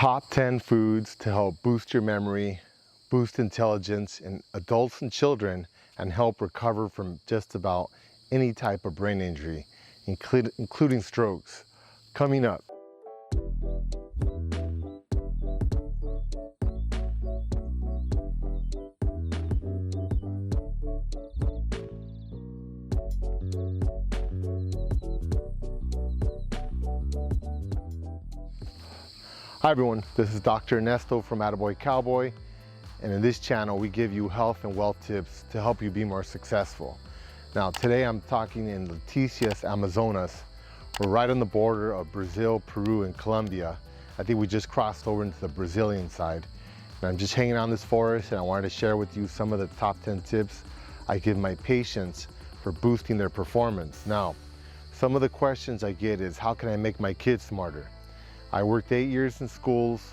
Top 10 foods to help boost your memory, boost intelligence in adults and children, and help recover from just about any type of brain injury, including strokes. Coming up. Hi everyone, this is Dr. Ernesto from AttaboyCowboy, and in this channel we give you health and wealth tips to help you be more successful. Now today I'm talking in Leticias, Amazonas. We're right on the border of Brazil, Peru, and Colombia. I think we just crossed over into the Brazilian side. And I'm just hanging out in this forest, and I wanted to share with you some of the top 10 tips I give my patients for boosting their performance. Now, some of the questions I get is, how can I make my kids smarter? I worked 8 years in schools,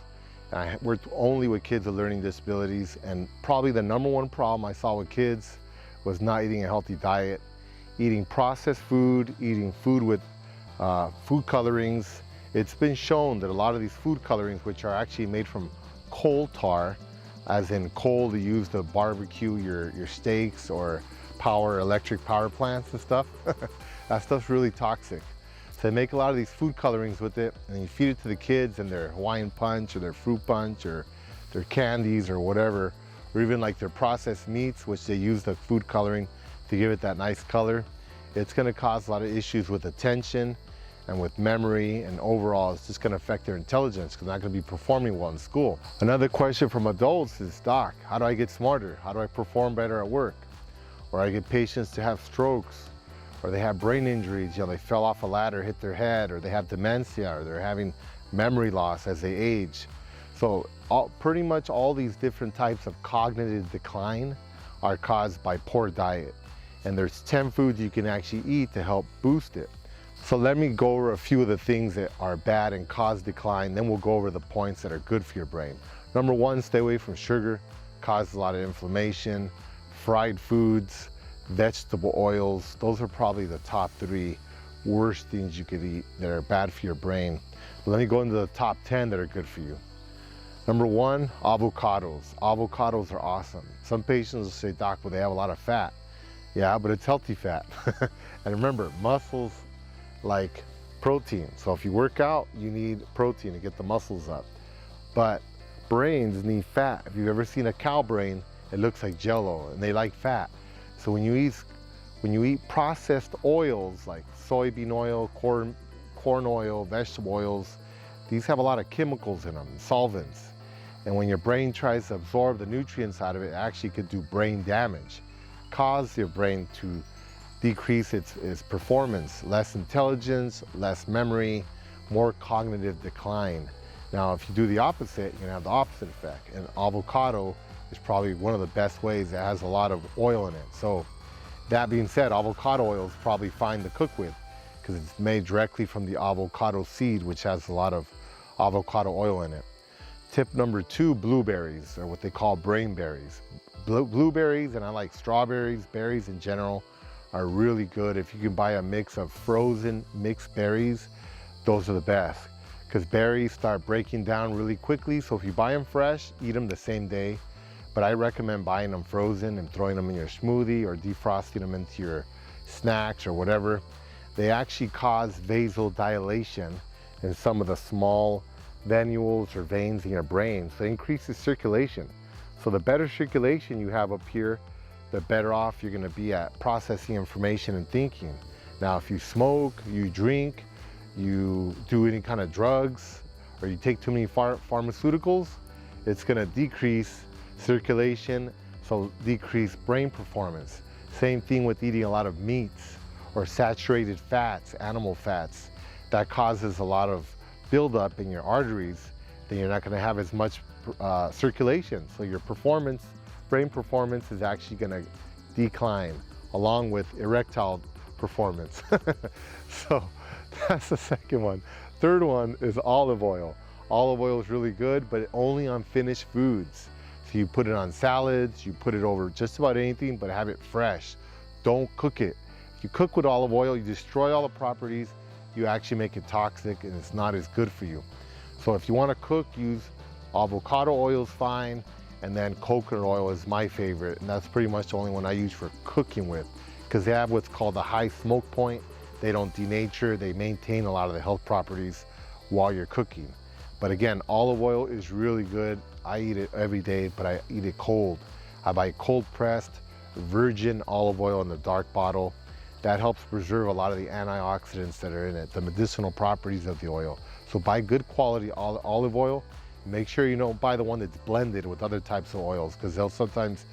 and I worked only with kids with learning disabilities, and probably the number one problem I saw with kids was not eating a healthy diet, eating processed food, eating food with food colorings. It's been shown that a lot of these food colorings, which are actually made from coal tar, as in coal to use to barbecue your steaks or power electric power plants and stuff, that stuff's really toxic. So they make a lot of these food colorings with it, and you feed it to the kids and their Hawaiian punch or their fruit punch or their candies or whatever, or even like their processed meats, which they use the food coloring to give it that nice color. It's gonna cause a lot of issues with attention and with memory, and overall it's just gonna affect their intelligence because they're not gonna be performing well in school. Another question from adults is, Doc, how do I get smarter? How do I perform better at work? Or I get patients to have strokes, or they have brain injuries, they fell off a ladder, hit their head, or they have dementia, or they're having memory loss as they age. So pretty much all these different types of cognitive decline are caused by poor diet. And there's 10 foods you can actually eat to help boost it. So let me go over a few of the things that are bad and cause decline, then we'll go over the points that are good for your brain. Number one, stay away from sugar, causes a lot of inflammation. Fried foods, vegetable oils, those are probably the top 3 worst things you could eat that are bad for your brain. But let me go into the top 10 that are good for you. Number 1, avocados. Avocados are awesome. Some patients will say, Doc, well, they have a lot of fat. Yeah, but it's healthy fat. And remember, muscles like protein. So if you work out, you need protein to get the muscles up. But brains need fat. If you've ever seen a cow brain, it looks like Jell-O, and they like fat. So when you eat processed oils like soybean oil, corn oil, vegetable oils, these have a lot of chemicals in them, solvents. And when your brain tries to absorb the nutrients out of it, it actually could do brain damage, cause your brain to decrease its performance, less intelligence, less memory, more cognitive decline. Now, if you do the opposite, you're gonna have the opposite effect. And avocado is probably one of the best ways. It has a lot of oil in it. So that being said, avocado oil is probably fine to cook with because it's made directly from the avocado seed, which has a lot of avocado oil in it. Tip number 2, blueberries, or what they call brain berries. Blueberries, and I like strawberries, berries in general, are really good. If you can buy a mix of frozen mixed berries, those are the best because berries start breaking down really quickly. So if you buy them fresh, eat them the same day. But I recommend buying them frozen and throwing them in your smoothie or defrosting them into your snacks or whatever. They actually cause vasodilation in some of the small venules or veins in your brain. So it increases circulation. So the better circulation you have up here, the better off you're gonna be at processing information and thinking. Now, if you smoke, you drink, you do any kind of drugs, or you take too many pharmaceuticals, it's gonna decrease circulation, so decrease brain performance. Same thing with eating a lot of meats or saturated fats, animal fats. That causes a lot of buildup in your arteries, then you're not gonna have as much circulation. So your performance, brain performance is actually gonna decline along with erectile performance. So that's the second one. Third one is olive oil. Olive oil is really good, but only on finished foods. So you put it on salads, you put it over just about anything, but have it fresh. Don't cook it. If you cook with olive oil, you destroy all the properties, you actually make it toxic and it's not as good for you. So if you want to cook, use avocado oil is fine, and then coconut oil is my favorite, and that's pretty much the only one I use for cooking with, because they have what's called a high smoke point. They don't denature, they maintain a lot of the health properties while you're cooking. But again, olive oil is really good. I eat it every day, but I eat it cold. I buy cold pressed virgin olive oil in the dark bottle. That helps preserve a lot of the antioxidants that are in it, the medicinal properties of the oil. So buy good quality olive oil. Make sure you don't buy the one that's blended with other types of oils, because they'll sometimes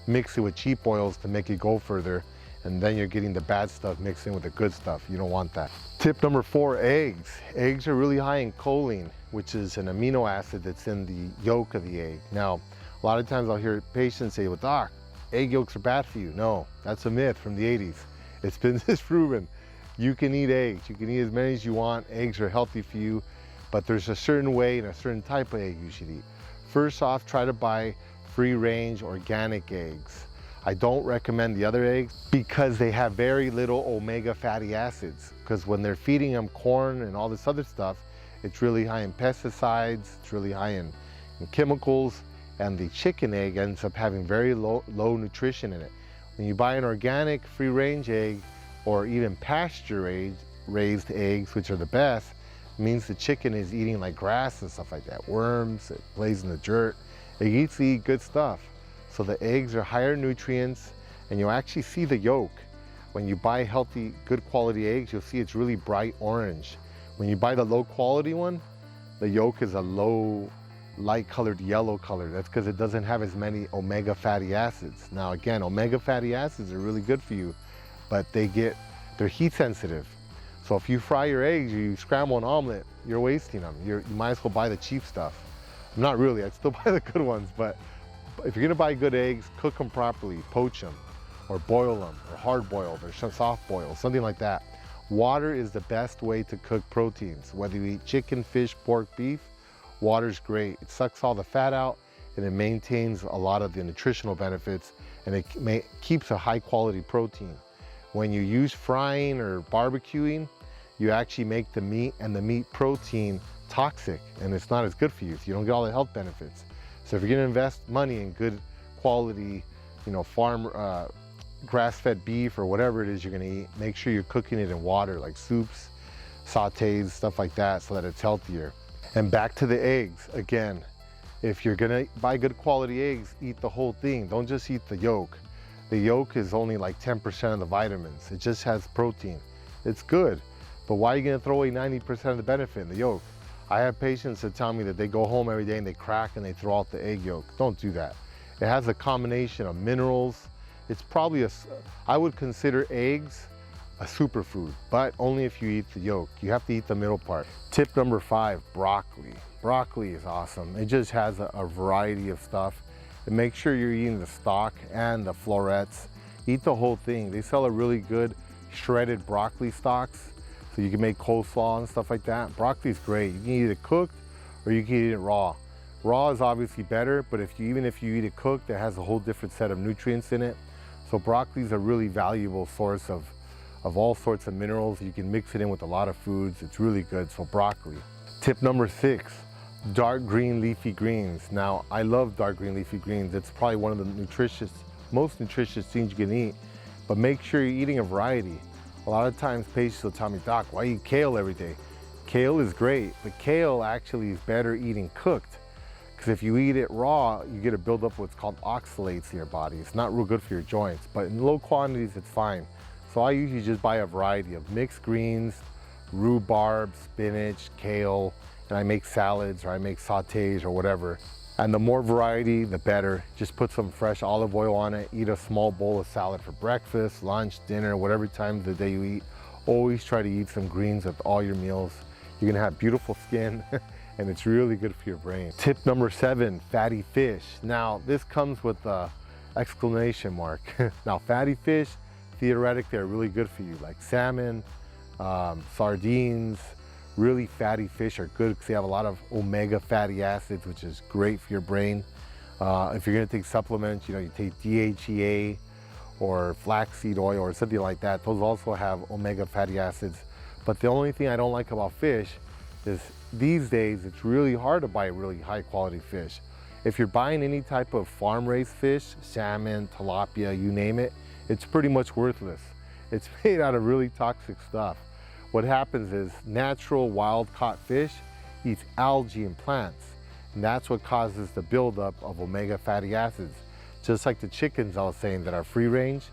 mix it with cheap oils to make it go further, and then you're getting the bad stuff mixed in with the good stuff. You don't want that. Tip number 4, eggs. Eggs are really high in choline, which is an amino acid that's in the yolk of the egg. Now, a lot of times I'll hear patients say, well, doc, egg yolks are bad for you. No, that's a myth from the 80s. It's been disproven. You can eat eggs. You can eat as many as you want. Eggs are healthy for you, but there's a certain way and a certain type of egg you should eat. First off, try to buy free-range organic eggs. I don't recommend the other eggs because they have very little omega fatty acids, because when they're feeding them corn and all this other stuff, it's really high in pesticides, it's really high in chemicals, and the chicken egg ends up having very low nutrition in it. When you buy an organic free-range egg, or even pasture-raised eggs, which are the best, it means the chicken is eating like grass and stuff like that, worms, it plays in the dirt. It eats to eat good stuff. So the eggs are higher nutrients, and you'll actually see the yolk. When you buy healthy, good quality eggs, you'll see it's really bright orange. When you buy the low quality one, the yolk is a low, light colored yellow color. That's because it doesn't have as many omega fatty acids. Now again, omega fatty acids are really good for you, but they're heat sensitive. So if you fry your eggs, you scramble an omelet, you're wasting them. You might as well buy the cheap stuff. Not really, I'd still buy the good ones, but if you're gonna buy good eggs, cook them properly, poach them, or boil them, or hard boiled, or soft boiled, something like that. Water is the best way to cook proteins. Whether you eat chicken, fish, pork, beef, water's great. It sucks all the fat out, and it maintains a lot of the nutritional benefits, and it keeps a high quality protein. When you use frying or barbecuing, you actually make the meat and the meat protein toxic, and it's not as good for you, so you don't get all the health benefits. So if you're gonna invest money in good quality, farm grass-fed beef or whatever it is you're gonna eat, make sure you're cooking it in water, like soups, sautés, stuff like that, so that it's healthier. And back to the eggs, again, if you're gonna buy good quality eggs, eat the whole thing. Don't just eat the yolk. The yolk is only like 10% of the vitamins. It just has protein. It's good, but why are you gonna throw away 90% of the benefit in the yolk? I have patients that tell me that they go home every day and they crack and they throw out the egg yolk. Don't do that. It has a combination of minerals. It's probably I would consider eggs a superfood, but only if you eat the yolk. You have to eat the middle part. Tip number 5, broccoli. Broccoli is awesome. It just has a variety of stuff. And make sure you're eating the stalk and the florets. Eat the whole thing. They sell a really good shredded broccoli stalks, so you can make coleslaw and stuff like that. Broccoli is great. You can eat it cooked or you can eat it raw. Raw is obviously better, but even if you eat it cooked, it has a whole different set of nutrients in it. So broccoli is a really valuable source of all sorts of minerals. You can mix it in with a lot of foods. It's really good, so broccoli. Tip number 6, dark green leafy greens. Now, I love dark green leafy greens. It's probably one of the most nutritious things you can eat, but make sure you're eating a variety. A lot of times patients will tell me, doc, why eat kale every day? Kale is great, but kale actually is better eating cooked, because if you eat it raw, you get a buildup of what's called oxalates in your body. It's not real good for your joints, but in low quantities, it's fine. So I usually just buy a variety of mixed greens, rhubarb, spinach, kale, and I make salads or I make sautés or whatever. And the more variety, the better. Just put some fresh olive oil on it, eat a small bowl of salad for breakfast, lunch, dinner, whatever time of the day you eat. Always try to eat some greens with all your meals. You're gonna have beautiful skin and it's really good for your brain. Tip number 7, fatty fish. Now, this comes with an exclamation mark. Now, fatty fish, theoretically, are really good for you, like salmon, sardines. Really fatty fish are good because they have a lot of omega fatty acids, which is great for your brain. If you're gonna take supplements, you take DHEA or flaxseed oil or something like that. Those also have omega fatty acids. But the only thing I don't like about fish is these days, it's really hard to buy really high quality fish. If you're buying any type of farm raised fish, salmon, tilapia, you name it, it's pretty much worthless. It's made out of really toxic stuff. What happens is natural wild caught fish eats algae and plants, and that's what causes the buildup of omega fatty acids. Just like the chickens I was saying that are free range,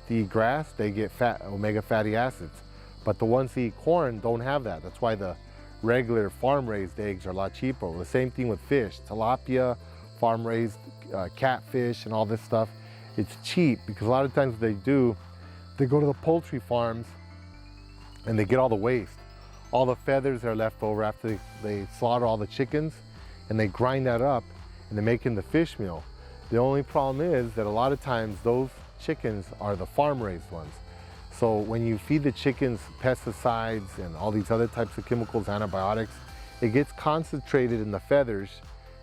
to eat grass, they get omega fatty acids. But the ones that eat corn don't have that. That's why the regular farm-raised eggs are a lot cheaper. The same thing with fish, tilapia, farm-raised catfish and all this stuff. It's cheap because a lot of times what they do, they go to the poultry farms and they get all the waste. All the feathers that are left over after they slaughter all the chickens, and they grind that up and they're making the fish meal. The only problem is that a lot of times those chickens are the farm-raised ones. So when you feed the chickens pesticides and all these other types of chemicals, antibiotics, it gets concentrated in the feathers,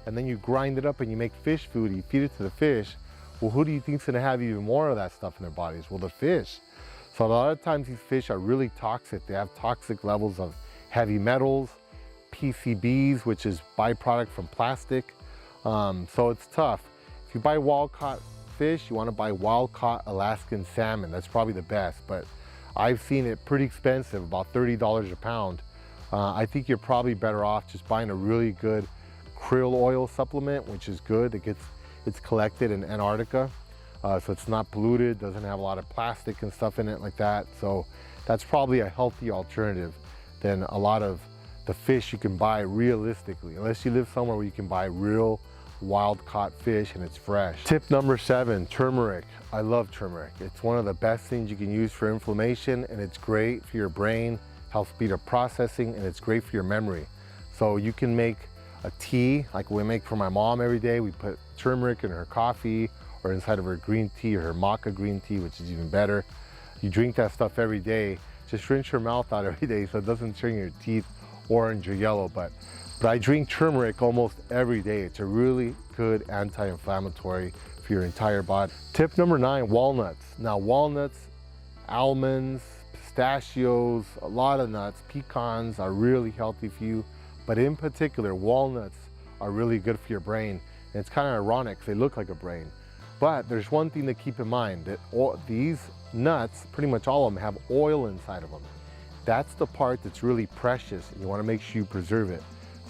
and then you grind it up and you make fish food, you feed it to the fish. Well, who do you think's gonna have even more of that stuff in their bodies? Well, the fish. So a lot of times these fish are really toxic. They have toxic levels of heavy metals, PCBs, which is byproduct from plastic. So it's tough. If you buy wild caught fish, you want to buy wild caught Alaskan salmon. That's probably the best, but I've seen it pretty expensive, about $30 a pound. I think you're probably better off just buying a really good krill oil supplement, which is good. It's collected in Antarctica, so it's not polluted, doesn't have a lot of plastic and stuff in it like that. So that's probably a healthy alternative than a lot of the fish you can buy realistically, unless you live somewhere where you can buy real wild caught fish and it's fresh. Tip number 7, turmeric. I love turmeric. It's one of the best things you can use for inflammation, and it's great for your brain, helps speed up processing, and it's great for your memory. So you can make a tea like we make for my mom every day. We put turmeric in her coffee or inside of her green tea or her maca green tea, which is even better. You drink that stuff every day. Just rinse your mouth out every day so it doesn't turn your teeth orange or yellow. But I drink turmeric almost every day. It's a really good anti-inflammatory for your entire body. Tip number 9, walnuts. Now walnuts, almonds, pistachios, a lot of nuts, pecans are really healthy for you, but in particular, walnuts are really good for your brain. And it's kind of ironic because they look like a brain. But there's one thing to keep in mind, that these nuts, pretty much all of them, have oil inside of them. That's the part that's really precious, and you want to make sure you preserve it.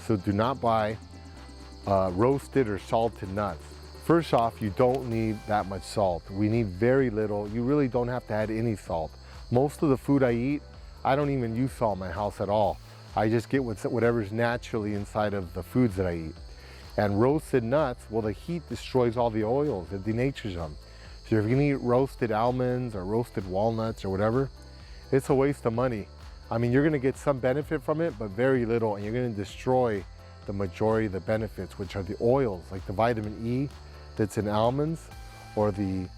So do not buy roasted or salted nuts. First off, you don't need that much salt. We need very little. You really don't have to add any salt. Most of the food I eat, I don't even use salt in my house at all. I just get whatever's naturally inside of the foods that I eat. And roasted nuts, well, the heat destroys all the oils. It denatures them. So if you're gonna eat roasted almonds or roasted walnuts or whatever, it's a waste of money. I mean, you're gonna get some benefit from it, but very little, and you're gonna destroy the majority of the benefits, which are the oils, like the vitamin E that's in almonds, or the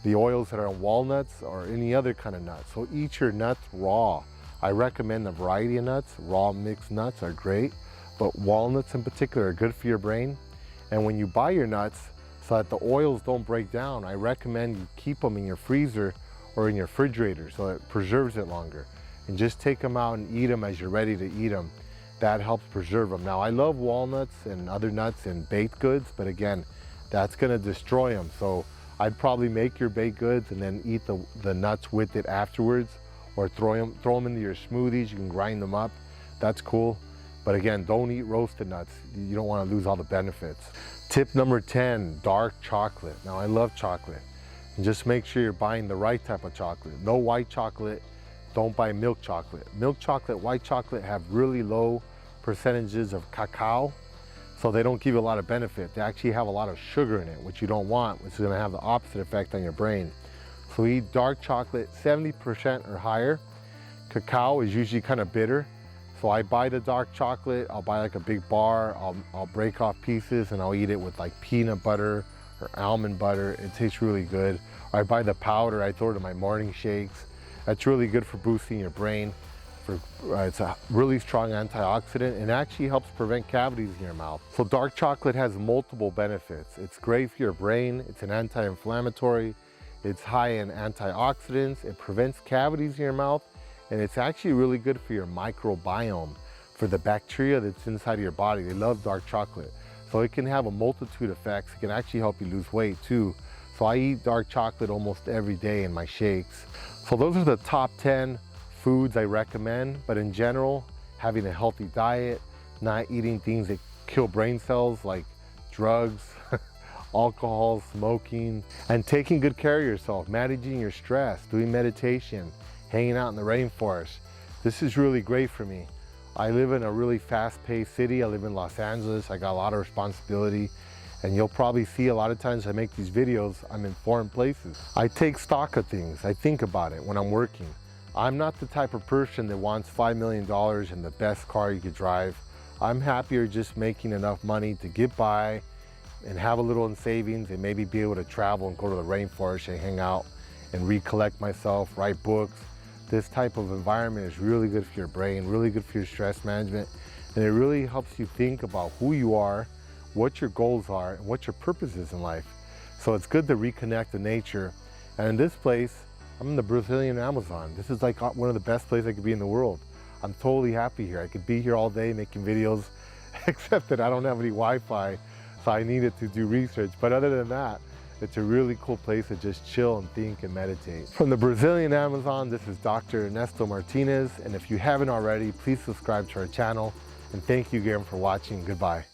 oils that are in walnuts, or any other kind of nuts. So eat your nuts raw. I recommend a variety of nuts. Raw mixed nuts are great, but walnuts in particular are good for your brain. And when you buy your nuts, so that the oils don't break down, I recommend you keep them in your freezer or in your refrigerator so it preserves it longer. And just take them out and eat them as you're ready to eat them. That helps preserve them. Now, I love walnuts and other nuts in baked goods, but again, that's gonna destroy them. So I'd probably make your baked goods and then eat the nuts with it afterwards, or throw them into your smoothies. You can grind them up. That's cool. But again, don't eat roasted nuts. You don't wanna lose all the benefits. Tip number 10, dark chocolate. Now, I love chocolate. And just make sure you're buying the right type of chocolate. No white chocolate. Don't buy milk chocolate. Milk chocolate, white chocolate have really low percentages of cacao, so they don't give you a lot of benefit. They actually have a lot of sugar in it, which you don't want, which is gonna have the opposite effect on your brain. So eat dark chocolate, 70% or higher. Cacao is usually kind of bitter. So I buy the dark chocolate, I'll buy like a big bar, I'll break off pieces and I'll eat it with like peanut butter or almond butter. It tastes really good. Or I buy the powder, I throw it in my morning shakes. That's really good for boosting your brain. It's a really strong antioxidant and actually helps prevent cavities in your mouth. So dark chocolate has multiple benefits. It's great for your brain, it's an anti-inflammatory, it's high in antioxidants, it prevents cavities in your mouth, and it's actually really good for your microbiome. for the bacteria that's inside of your body. They love dark chocolate. So it can have a multitude of effects. It can actually help you lose weight too. So I eat dark chocolate almost every day in my shakes. So those are the top 10 foods I recommend, but in general, having a healthy diet, not eating things that kill brain cells like drugs, alcohol, smoking, and taking good care of yourself, managing your stress, doing meditation, hanging out in the rainforest. This is really great for me. I live in a really fast-paced city. I live in Los Angeles. I got a lot of responsibility, and you'll probably see a lot of times I make these videos, I'm in foreign places. I take stock of things. I think about it when I'm working. I'm not the type of person that wants $5 million and the best car you could drive. I'm happier just making enough money to get by and have a little in savings and maybe be able to travel and go to the rainforest and hang out and recollect myself, write books. This type of environment is really good for your brain, really good for your stress management, and it really helps you think about who you are, what your goals are, and what your purpose is in life. So it's good to reconnect with nature. And in this place, I'm in the Brazilian Amazon. This is like one of the best places I could be in the world. I'm totally happy here. I could be here all day making videos, except that I don't have any Wi-Fi, so I needed to do research. But other than that, it's a really cool place to just chill and think and meditate. From the Brazilian Amazon, this is Dr. Ernesto Martinez. And if you haven't already, please subscribe to our channel. And thank you again for watching. Goodbye.